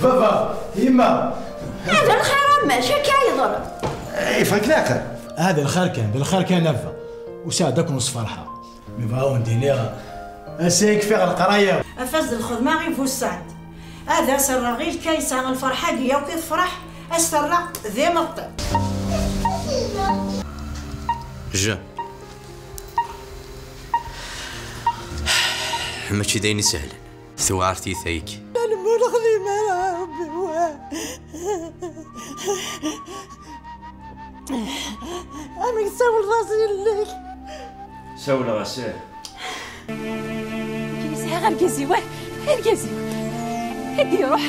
بابا يما هذا الخير ماشي كيضر. يفرق لاخر. هذا الخير كان بالخير كان نفع وساعدك نص فرحه مبغاو ندينيها اسيك في القرايه افز الخدمه غير فوسعد هذا سر غير كيسان الفرحه ديا وكيفرح السر ذي مطر جا ماشي دايني سهل ثو عرفتي ثايك انا مو الخدمه يا ربي انا نساول راسي الليل ساول راسي كيسها غير كيزي واه غير كيزي هدي روح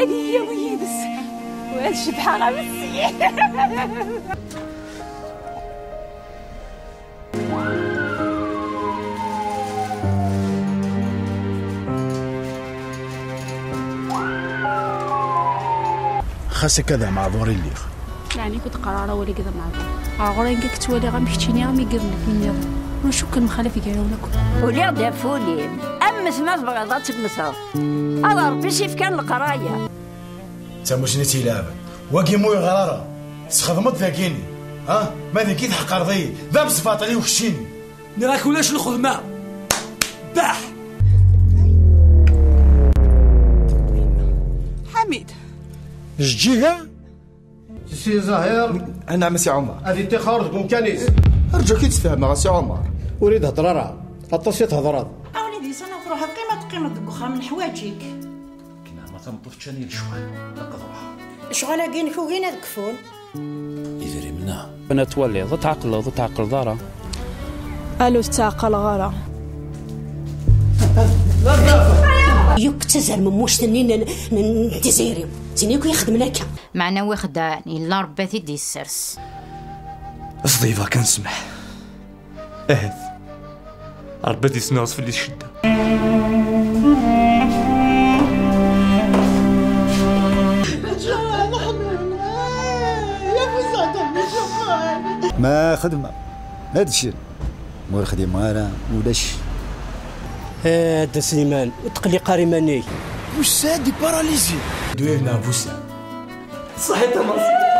هدي هي ويدس وهاد الشبحه راه مسيح خاصك كذا معذورين ليك يعني كنت قراره ولا كذا معذور غورين كنت تولي غمشتيني غامي يقرنك مني ونشوف كان مخالف يقالونك ولي دافولي امس ما تبغى تمسر هذا ربي شيف كان القرايه انت مش نتي لعبه واقي موي غراره تخدمت ذاكيني ها ما ذاكي تحق ارضي ذا بصفاطلي وخشيني نراك ولاش الخدمه باح حميد جيها سي زهير. نعم سي عمر. هذه تخرج من كنيس. ارجوك تفهم مع سي عمر. اريد هضره راه اتصي تهضر. اوليدي سنه تروح قيمه الدكوخه من حوايجك كنا ما تنطفش اني الشوال نقضوها شغاله كاين فوقينا الكفون يدري منا انا تولي ضد تعقل دارا الو تعقل غاره يكتزر من موش تنين نتزيريو تنيكو يخدمناك معنا وخداني لا رباتي دي السرس صديفه كنسمح رباتي سناوس في اللي الشده ما خدمه هاد الشيء مور خدمه انا ولاش هذا سليمان وتقلي قاري ماني واش سادي باراليزي دوينا بوسا صحيت مصر